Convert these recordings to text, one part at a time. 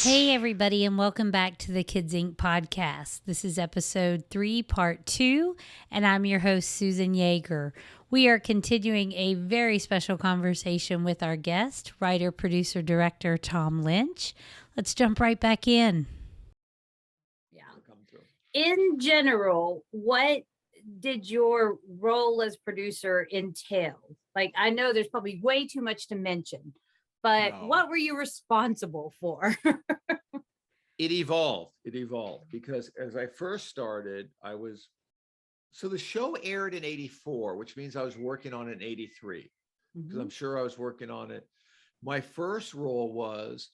Hey, everybody, and welcome back to the Kids Inc. podcast. This is episode 3, part 2, and I'm your host, Susan Yeager. We are continuing a very special conversation with our guest, writer, producer, director, Tom Lynch. Let's jump right back in. Yeah. In general, what did your role as producer entail? Like, I know there's probably way too much to mention, but what were you responsible for? It evolved because as I first started, so the show aired in 84, which means I was working on it in 83, because I'm sure I was working on it. My first role was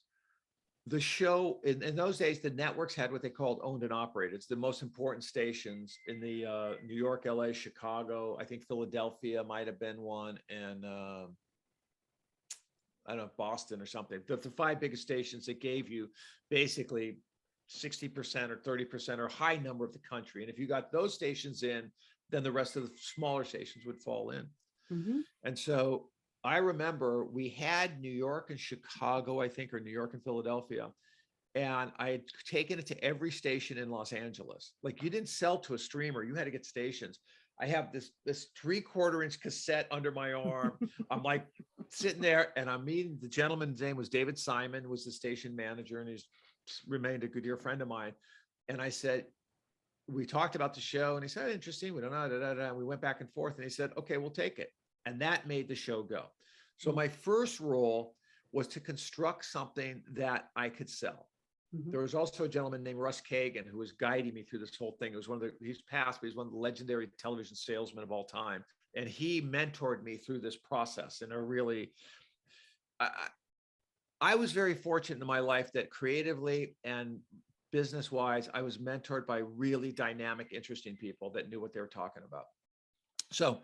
the show. In those days, the networks had what they called owned and operated. It's the most important stations in the New York, LA, Chicago. I think Philadelphia might have been one, and I don't know, Boston or something. The 5 biggest stations that gave you basically 60% or 30% or high number of the country. And if you got those stations in, then the rest of the smaller stations would fall in. And so I remember we had New York and Chicago, I think, or New York and Philadelphia. And I had taken it to every station in Los Angeles. Like, you didn't sell to a streamer, you had to get stations. I have this 3/4 inch cassette under my arm. I'm like sitting there and I'm meeting the gentleman's name was David Simon, was the station manager, and he's remained a good dear friend of mine. And I said, we talked about the show, and he said, interesting. We don't know. And we went back and forth, and he said, okay, we'll take it. And that made the show go. So my first role was to construct something that I could sell. There was also a gentleman named Russ Kagan who was guiding me through this whole thing. It was he's passed, but he's one of the legendary television salesmen of all time. And he mentored me through this process. And I was very fortunate in my life that creatively and business-wise, I was mentored by really dynamic, interesting people that knew what they were talking about. So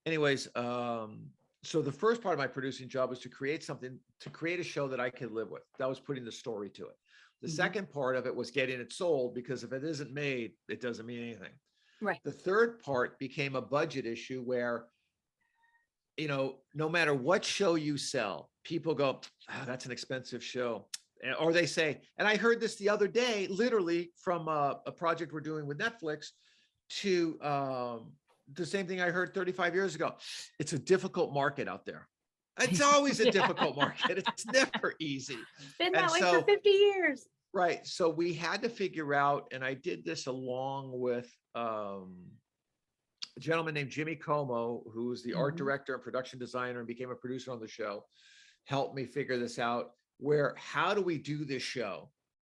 anyways, so the first part of my producing job was to create a show that I could live with. That was putting the story to it. The second part of it was getting it sold, because if it isn't made, it doesn't mean anything. Right. The third part became a budget issue where, no matter what show you sell, people go, that's an expensive show. Or they say, and I heard this the other day, literally from a project we're doing with Netflix, to the same thing I heard 35 years ago. It's a difficult market out there. It's always a difficult market. It's never easy. It's been that way for 50 years. Right. So we had to figure out, and I did this along with a gentleman named Jimmy Como, who was the art director and production designer and became a producer on the show, helped me figure this out, how do we do this show?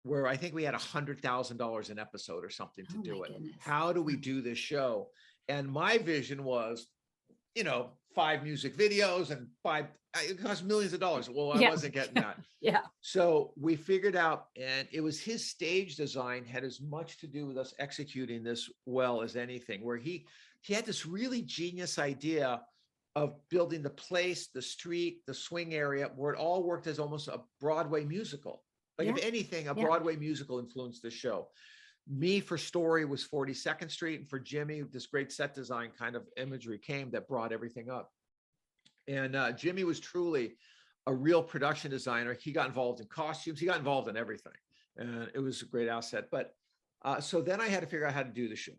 Where I think we had $100,000 an episode or something to do it. Goodness. How do we do this show? And my vision was, 5 music videos and it cost millions of dollars. Well, I wasn't getting that. Yeah. So we figured out, and it was his stage design had as much to do with us executing this well as anything, where he had this really genius idea of building the place, the street, the swing area, where it all worked as almost a Broadway musical. Like, if anything, a Broadway musical influenced the show. Me, for story, was 42nd Street, and for Jimmy, this great set design kind of imagery came that brought everything up. And Jimmy was truly a real production designer. He got involved in costumes. He got involved in everything, and it was a great asset. But so then I had to figure out how to do the show,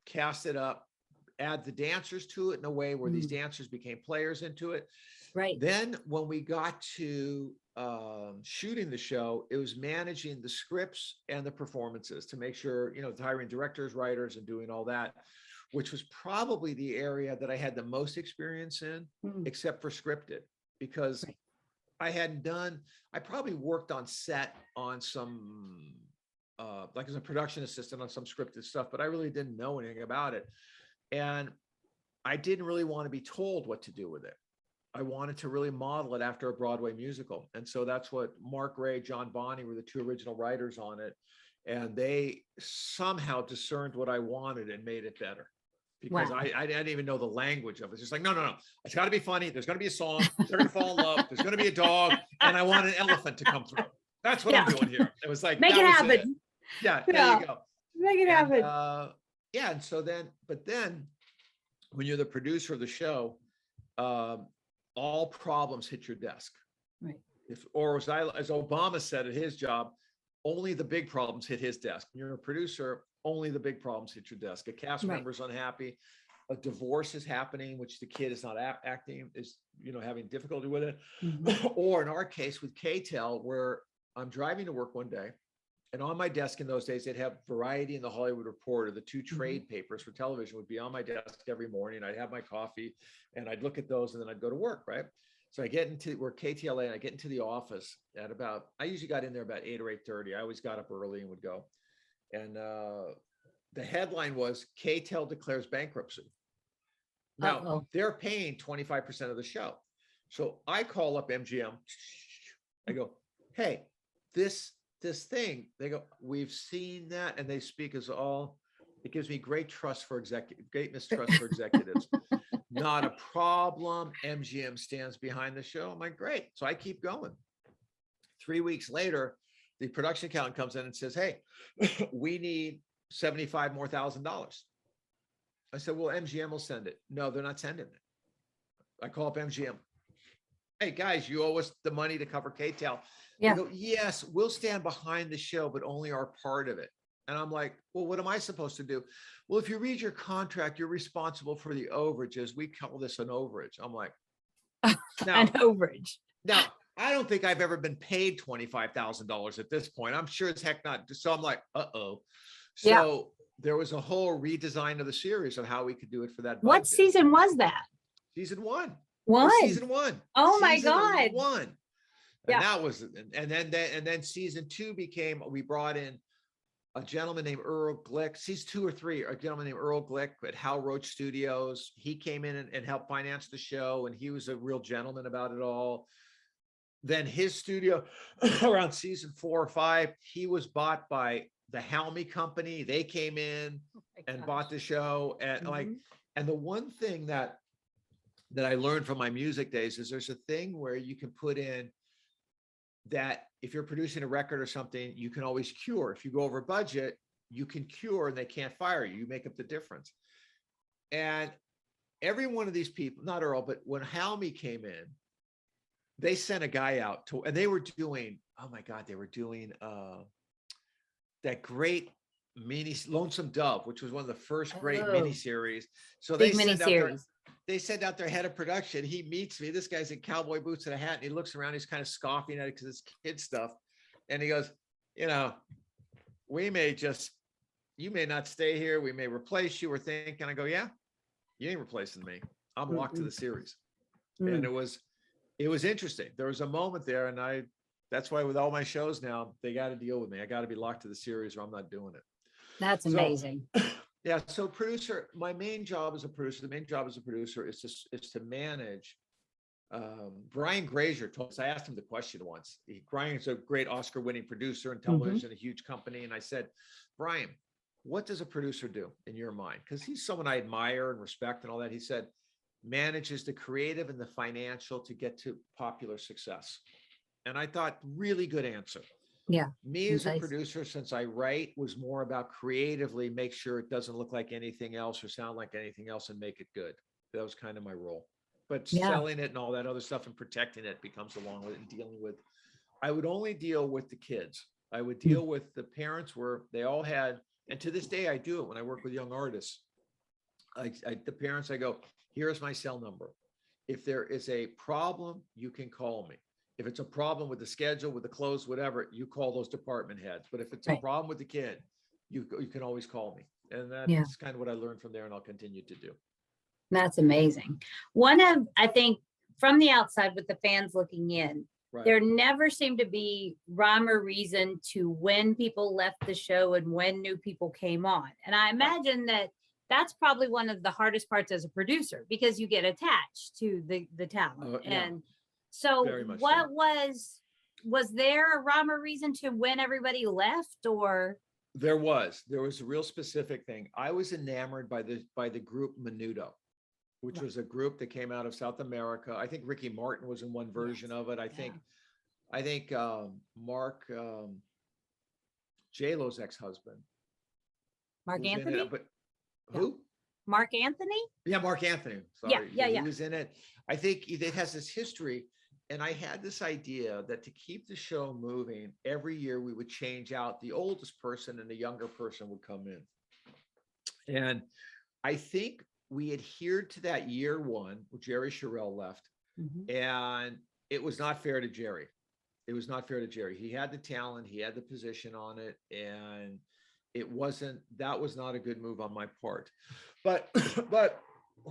cast it up, add the dancers to it in a way where these dancers became players into it. Right. Then when we got to shooting the show, it was managing the scripts and the performances to make sure, hiring directors, writers, and doing all that, which was probably the area that I had the most experience in, except for scripted, because I probably worked on set on some, like as a production assistant on some scripted stuff, but I really didn't know anything about it. And I didn't really want to be told what to do with it. I wanted to really model it after a Broadway musical. And so that's what Mark Ray, John Bonney were the 2 original writers on it. And they somehow discerned what I wanted and made it better. Because I didn't even know the language of it. It's just like, no. It's got to be funny. There's going to be a song. They're going to fall in love. There's going to be a dog. And I want an elephant to come through. That's what I'm doing here. It was like, make it happen. Yeah, there you go. Make it happen. And so then when you're the producer of the show, all problems hit your desk. Right. As Obama said at his job, only the big problems hit his desk. When you're a producer, only the big problems hit your desk. A cast Right. member's unhappy, a divorce is happening, which the kid is not acting, is, having difficulty with it. Mhm. Or in our case with KTEL, where I'm driving to work one day, and on my desk in those days, they'd have Variety and the Hollywood Reporter, the two trade papers for television, would be on my desk every morning. I'd have my coffee and I'd look at those, and then I'd go to work, right? So I get into, we're KTLA, and I get into the office at about, I usually got in there about 8 or 8:30. I always got up early and would go. And the headline was KTEL declares bankruptcy. Now, Uh-oh. they're paying 25% of the show. So I call up MGM. I go, hey, this thing, they go, we've seen that. And they speak as all, it gives me great mistrust for executives. Not a problem. MGM stands behind the show. I'm like, great. So I keep going. 3 weeks later, the production accountant comes in and says, hey, we need $75,000 more. I said, well, MGM will send it. No, they're not sending it. I call up MGM. Hey guys, you owe us the money to cover KTEL. Yeah. They go, yes, we'll stand behind the show, but only our part of it. And I'm like, well, what am I supposed to do? Well, if you read your contract, you're responsible for the overages. We call this an overage. I'm like, An overage. Now, I don't think I've ever been paid $25,000 at this point. I'm sure it's heck not. So I'm like, uh-oh. So Yeah. there was a whole redesign of the series on how we could do it for that budget. What season was that? Season one. One. Season one. Oh my Season God. one. Yeah. And that was, and then season two became, we brought in a gentleman named Earl Glick, season 2 or 3, a gentleman named Earl Glick at Hal Roach Studios. He came in and helped finance the show, and he was a real gentleman about it all. Then his studio around season 4 or 5, he was bought by the Halmy Company. They came in and bought the show. And and the one thing that I learned from my music days is there's a thing where you can put in that if you're producing a record or something, you can always cure. If you go over budget, you can cure and they can't fire you. You make up the difference. And every one of these people, not Earl, but when Halmy came in, they sent a guy out to, and they were doing, oh my God, they were doing that great mini Lonesome Dove, which was one of the first great miniseries. So they send out their head of production. He meets me. This guy's in cowboy boots and a hat, and he looks around. He's kind of scoffing at it because it's kid stuff. And he goes, you may not stay here. We may replace you or think. And I go, yeah, you ain't replacing me. I'm locked to the series. And it was interesting. There was a moment there, and that's why with all my shows now, they got to deal with me. I got to be locked to the series or I'm not doing it. That's amazing. Yeah. So producer, my main job as a producer, is to manage. Brian Grazer told us, I asked him the question once. Brian's a great Oscar winning producer in television, a huge company. And I said, Brian, what does a producer do in your mind? Because he's someone I admire and respect and all that. He said, manages the creative and the financial to get to popular success. And I thought, really good answer. Yeah. Me as a producer, since I write, was more about creatively make sure it doesn't look like anything else or sound like anything else and make it good. That was kind of my role. But selling it and all that other stuff and protecting it becomes along with it and dealing with. I would only deal with the kids. I would deal with the parents where they all had, and to this day I do it when I work with young artists. The parents, I go, here's my cell number. If there is a problem, you can call me. If it's a problem with the schedule, with the clothes, whatever, you call those department heads. But if it's a problem with the kid, you can always call me. And that's kind of what I learned from there, and I'll continue to do. That's amazing. I think from the outside with the fans looking in, there never seemed to be rhyme or reason to when people left the show and when new people came on. And I imagine that's probably one of the hardest parts as a producer, because you get attached to the talent. And so what was there a rhyme or reason to when everybody left, or? There was a real specific thing. I was enamored by the group Menudo, which was a group that came out of South America. I think Ricky Martin was in one version of it. I think Mark, J-Lo's ex-husband. Mark Anthony? Who? Mark Anthony? Yeah, Mark Anthony. Sorry. Yeah. He was in it. I think it has this history. And I had this idea that to keep the show moving, every year we would change out the oldest person and the younger person would come in. And I think we adhered to that year one when Jerry Sherrill left. And it was not fair to Jerry. It was not fair to Jerry. He had the talent, he had the position on it, and that was not a good move on my part. But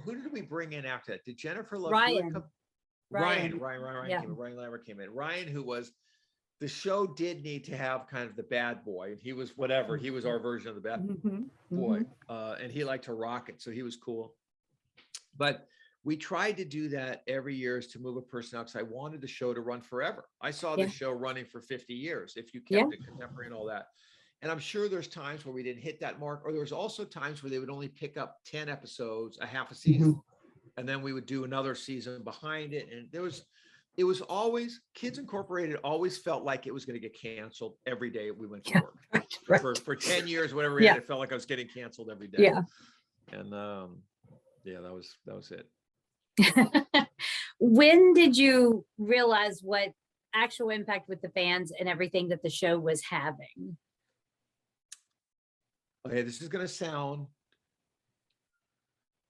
who did we bring in after that? Did Jennifer Love Ryan. Ryan Yeah. Ryan Lambert came in. Ryan, who was, the show did need to have kind of the bad boy, and he was whatever. He was our version of the bad boy, and he liked to rock it, so he was cool. But we tried to do that every year, is to move a person out, because I wanted the show to run forever. I saw the show running for 50 years if you kept it contemporary and all that. And I'm sure there's times where we didn't hit that mark, or there was also times where they would only pick up 10 episodes, a half a season, and then we would do another season behind it. And it was always, Kids Incorporated always felt like it was going to get canceled every day we went to work. For 10 years, whatever we had, it felt like I was getting canceled every day. Yeah. And that was it. When did you realize what actual impact with the fans and everything that the show was having? Okay, this is going to sound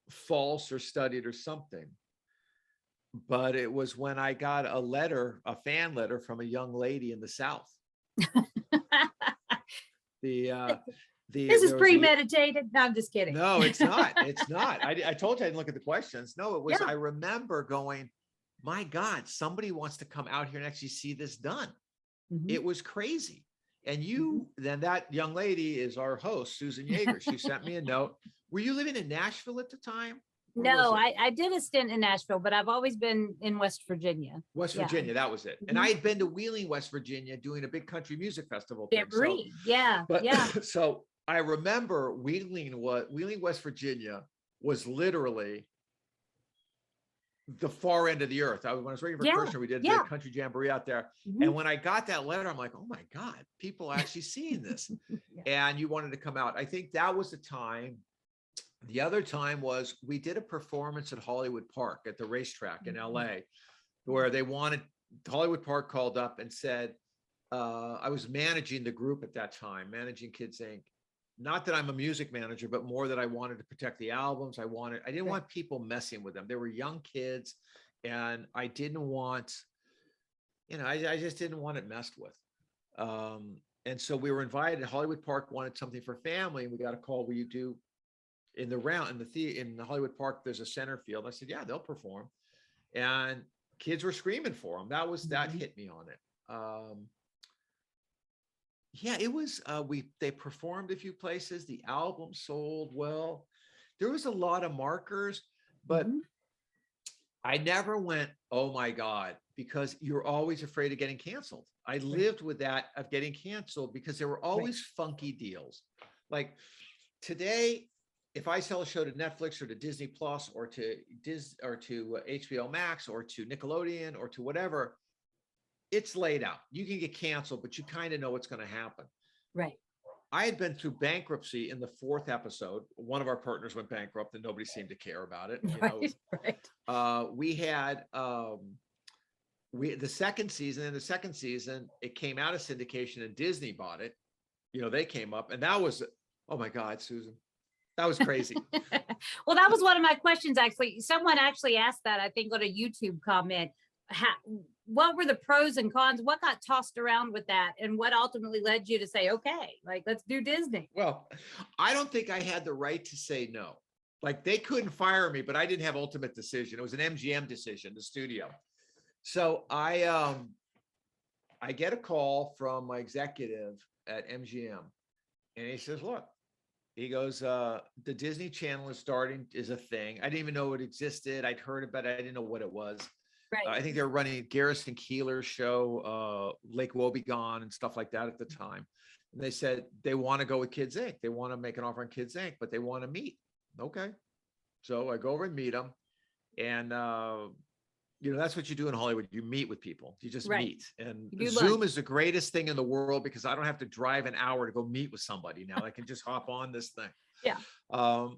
false or studied or something, but it was when I got a fan letter from a young lady in the South. This is premeditated. No, I'm just kidding. No, it's not. It's not. I told you I didn't look at the questions. No, it was, I remember going, my God, somebody wants to come out here and actually see this done. It was crazy. And then that young lady is our host, Susan Yeager. She sent me a note. Were you living in Nashville at the time? No, I did a stint in Nashville, but I've always been in West Virginia. West Virginia, that was it. And I had been to Wheeling, West Virginia, doing a big country music festival thing. So I remember Wheeling, West Virginia was literally the far end of the earth. When I was working for Kirshner, we did the country jamboree out there. And when I got that letter, I'm like, oh my God, people are actually seeing this. And you wanted to come out. I think that was the time. The other time was we did a performance at Hollywood Park at the racetrack in LA, where Hollywood Park called up and said, I was managing the group at that time, managing Kids Inc. Not that I'm a music manager, but more that I wanted to protect the albums. I didn't want people messing with them. They were young kids, and I didn't want, I just didn't want it messed with. And so we were invited. Hollywood Park wanted something for family, and we got a call, will you do in the Hollywood Park, there's a center field. I said, yeah, they'll perform. And kids were screaming for them. That hit me on it. It was, they performed a few places. The album sold well. There was a lot of markers, but I never went, oh my God, because you're always afraid of getting canceled. I lived with that of getting canceled because there were always funky deals. Like today, if I sell a show to Netflix or to Disney Plus or to HBO Max or to Nickelodeon or to whatever, it's laid out. You can get canceled, but you kind of know what's going to happen. Right. I had been through bankruptcy in the 4th episode. One of our partners went bankrupt and nobody seemed to care about it. We had the second season. In the second season, it came out of syndication and Disney bought it. They came up, and that was, oh my God, Susan. That was crazy. Well, that was one of my questions, actually. Someone actually asked that, I think, on a YouTube comment. What were the pros and cons? What got tossed around with that? And what ultimately led you to say, okay, let's do Disney? Well, I don't think I had the right to say no. They couldn't fire me, but I didn't have ultimate decision. It was an MGM decision, the studio. So I get a call from my executive at MGM, and he says, look, he goes, the Disney Channel is a thing. I didn't even know it existed. I'd heard about it. I didn't know what it was. Right. I think they were running Garrison Keillor's show, Lake Wobegon and stuff like that at the time. And they said they want to go with Kids Inc. They want to make an offer on Kids Inc., but they want to meet. Okay. So I go over and meet them. And, that's what you do in Hollywood. You meet with people. You just meet. And Zoom is the greatest thing in the world because I don't have to drive an hour to go meet with somebody now. I can just hop on this thing. Yeah.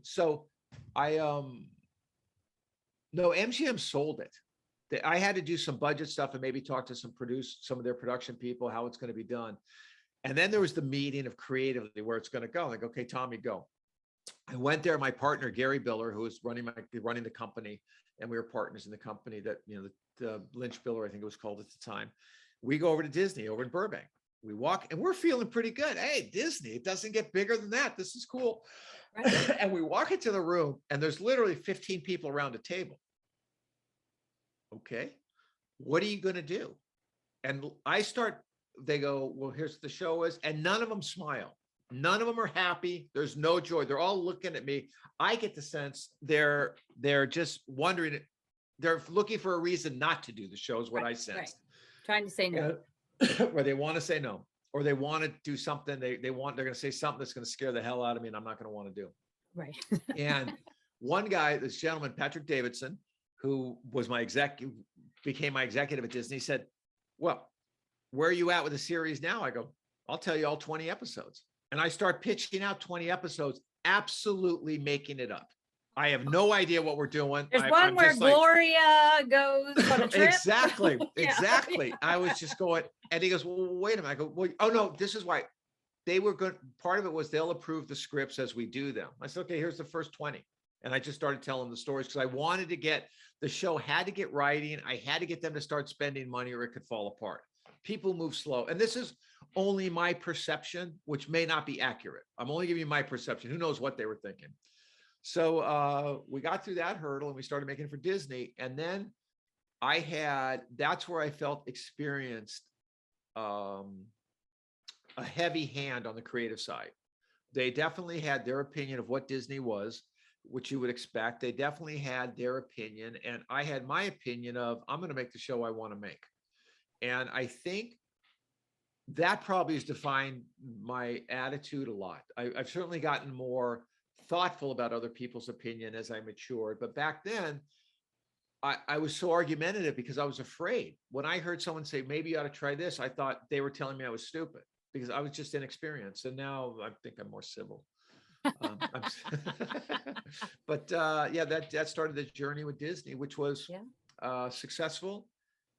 So I, no, MGM sold it. I had to do some budget stuff and maybe talk to some of their production people, how it's going to be done. And then there was the meeting of creatively where it's going to go. Like, okay, Tommy, go. I went there. My partner, Gary Biller, who was running the company, and we were partners in the company that, the Lynch Biller, I think it was called at the time. We go over to Disney over in Burbank. We walk and we're feeling pretty good. Hey, Disney, it doesn't get bigger than that. This is cool. Right. And we walk into the room and there's literally 15 people around a table. Okay, what are you going to do? And they go, well, here's what the show is. And none of them smile. None of them are happy. There's no joy. They're all looking at me. I get the sense they're just wondering. They're looking for a reason not to do the show is what I sensed. Right. Trying to say no. Where they want to say no, or they want to do something. They're going to say something that's going to scare the hell out of me and I'm not going to want to do. Right. And one guy, this gentleman, Patrick Davidson, who was became my executive at Disney, said, well, where are you at with the series now? I go, I'll tell you all 20 episodes. And I start pitching out 20 episodes, absolutely making it up. I have no idea what we're doing. There's one where Gloria goes on a trip. Exactly. Yeah. Exactly. I was just going, and he goes, well, wait a minute. I go, well, oh no, this is why they were good. Part of it was they'll approve the scripts as we do them. I said, okay, here's the first 20. And I just started telling the stories because I wanted to the show had to get writing. I had to get them to start spending money or it could fall apart. People move slow. And this is only my perception, which may not be accurate. I'm only giving you my perception. Who knows what they were thinking? So we got through that hurdle and we started making it for Disney. And then that's where I experienced a heavy hand on the creative side. They definitely had their opinion of what Disney was, which you would expect. They definitely had their opinion. And I had my opinion of, I'm going to make the show I want to make. And I think that probably has defined my attitude a lot. I've certainly gotten more thoughtful about other people's opinion as I matured. But back then, I was so argumentative because I was afraid. When I heard someone say, maybe you ought to try this, I thought they were telling me I was stupid because I was just inexperienced. And now I think I'm more civil. But that started the journey with Disney, which was successful.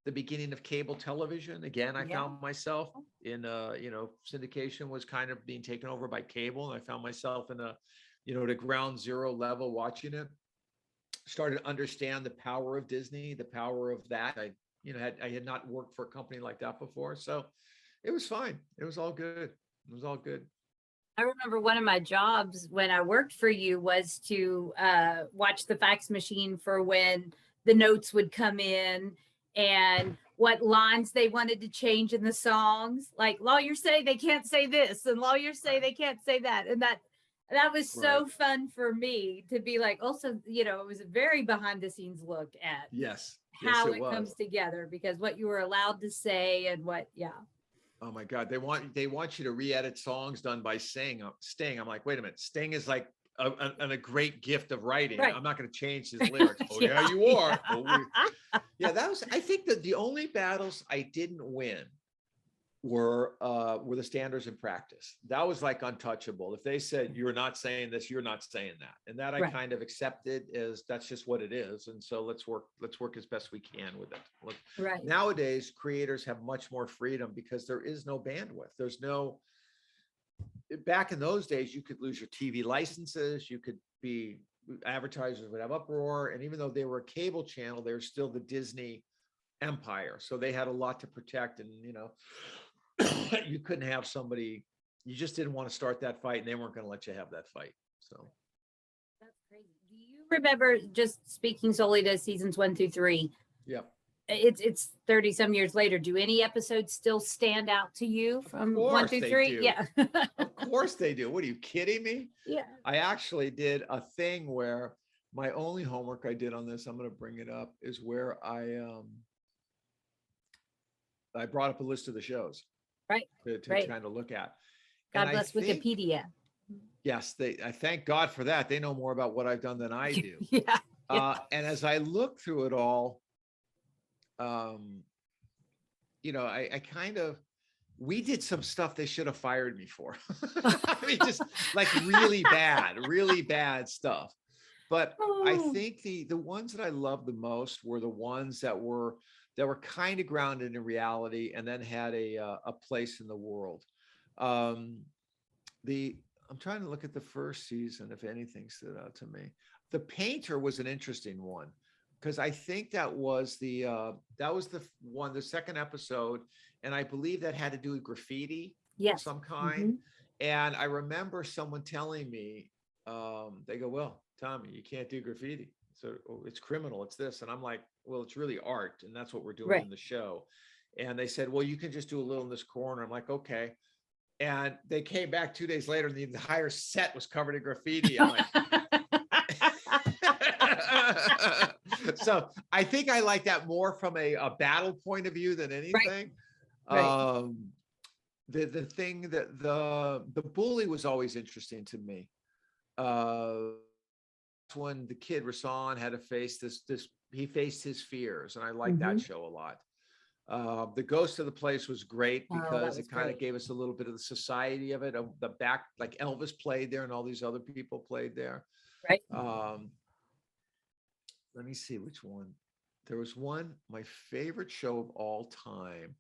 The beginning of cable television. Again, I found myself in syndication was kind of being taken over by cable. And I found myself in at a ground zero level watching it. Started to understand the power of Disney, the power of that. I had not worked for a company like that before. So it was fine. It was all good. It was all good. I remember one of my jobs when I worked for you was to watch the fax machine for when the notes would come in and what lines they wanted to change in the songs. Like lawyers say they can't say this and lawyers say they can't say that. And that was so fun for me to be like, also, it was a very behind the scenes look at how it comes together, because what you were allowed to say and what, Oh my God. They want you to re-edit songs done by Sting. I'm like, wait a minute. Sting is like a great gift of writing. Right. I'm not going to change his lyrics. Oh yeah, you are. I think that the only battles I didn't win were the standards in practice. That was like untouchable. If they said, you're not saying this, you're not saying that. And that I kind of accepted as that's just what it is. And so let's work as best we can with it. Right. Nowadays, creators have much more freedom because there is no bandwidth. Back in those days, you could lose your TV licenses. You could be, advertisers would have uproar. And even though they were a cable channel, they're still the Disney empire. So they had a lot to protect. And, you couldn't have somebody, you just didn't want to start that fight and they weren't going to let you have that fight. So that's crazy. Do you remember, just speaking solely to seasons 1 through 3? Yep. It's 30 some years later. Do any episodes still stand out to you from 1 through 3? Yeah. Of course they do. What, are you kidding me? Yeah. I actually did a thing where my only homework I did on this, I'm going to bring it up, is where I brought up a list of the shows. Right. To kind of look at. God bless Wikipedia. Yes, I thank God for that. They know more about what I've done than I do. Yeah. And as I look through it all, we did some stuff they should have fired me for. I mean, just like really bad stuff. But I Oh. think the ones that I loved the most were the ones that were kind of grounded in reality and then had a place in the world. Um, I'm trying to look at the first season if anything stood out to me. The Painter was an interesting one because I think that was the second episode, and I believe that had to do with graffiti of Yes. some kind. And I remember someone telling me, they go, "Well, Tommy, you can't do graffiti. So it's criminal. It's this." And I'm like, "Well, it's really art. And that's what we're doing Right. in the show." And they said, "Well, you can just do a little in this corner." I'm like, "Okay." And they came back 2 days later and the entire set was covered in graffiti. I'm like, so I think I like that more from a battle point of view than anything. Right. The thing that the bully was always interesting to me. When the kid Rasan had to face he faced his fears, and I like that show a lot. The Ghost of the Place was great because it kind of gave us a little bit of the society of it, of the back, like Elvis played there and all these other people played there. Right. Let me see which one. There was one, my favorite show of all time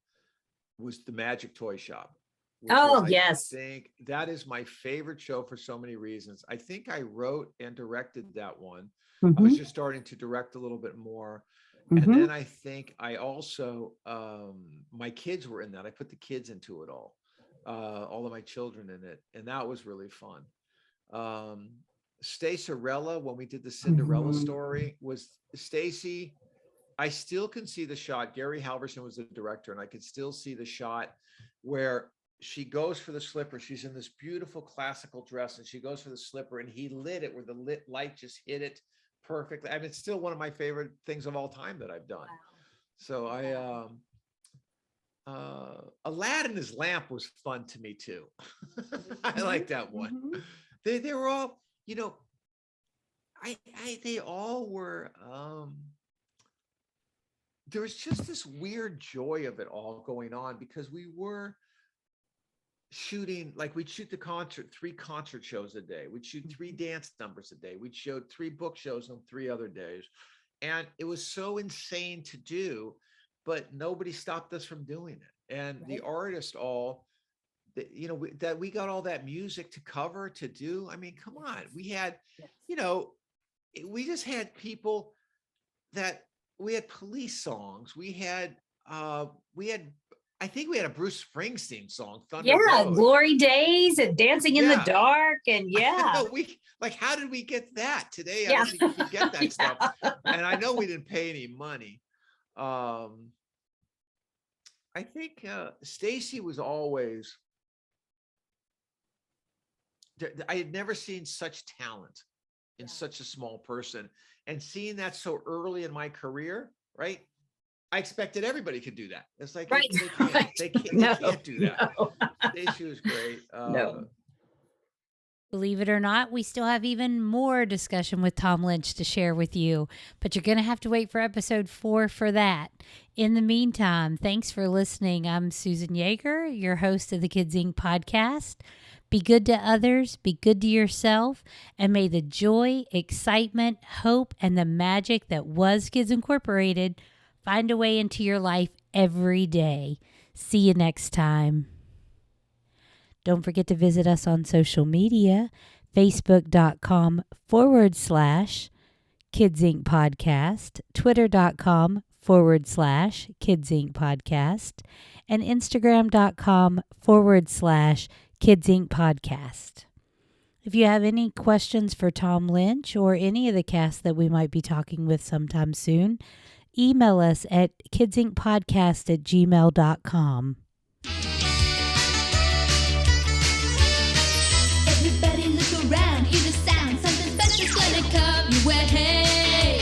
was The Magic Toy Shop. Yes. I think that is my favorite show for so many reasons. I think I wrote and directed that one. I was just starting to direct a little bit more. And then I think I also, my kids were in that. I put the kids into it all of my children in it. And that was really fun. Stacerella, when we did the Cinderella story, was Stacy. I still can see the shot. Gary Halverson was the director, and I could still see the shot where she goes for the slipper. She's in this beautiful classical dress, and she goes for the slipper, and he lit it where the light just hit it perfectly. I mean, it's still one of my favorite things of all time that I've done. So Aladdin's lamp was fun to me too. I like that one. They were all, they all were, there was just this weird joy of it all going on because we were shooting, like we'd shoot 3 concert shows a day. We'd shoot 3 dance numbers a day. We'd show 3 book shows on 3 other days. And it was so insane to do, but nobody stopped us from doing it. And the artists all, that we got all that music to cover, to do. I mean, come on. We had, we just had people we had police songs. We had, I think we had a Bruce Springsteen song, Thunder Road. Glory Days and Dancing in the Dark. And how did we get that today? I don't think you can get that stuff. And I know we didn't pay any money. I think Stacy was always, I had never seen such talent in such a small person, and seeing that so early in my career, right? I expected everybody could do that. It's like, they can't do that. Stacy was great. Believe it or not, we still have even more discussion with Tom Lynch to share with you, but you're going to have to wait for episode 4 for that. In the meantime, thanks for listening. I'm Susan Yeager, your host of the Kids Inc. podcast. Be good to others, be good to yourself, and may the joy, excitement, hope, and the magic that was Kids Incorporated find a way into your life every day. See you next time. Don't forget to visit us on social media, facebook.com/Kids Inc. podcast, twitter.com/Kids Inc. podcast, and instagram.com/Kids Inc. podcast. If you have any questions for Tom Lynch or any of the cast that we might be talking with sometime soon, email us at kidsincpodcast@gmail.com. Everybody look around, hear the sound, something special's gonna come your way.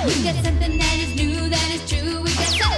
We got something that is new, that is true, we got something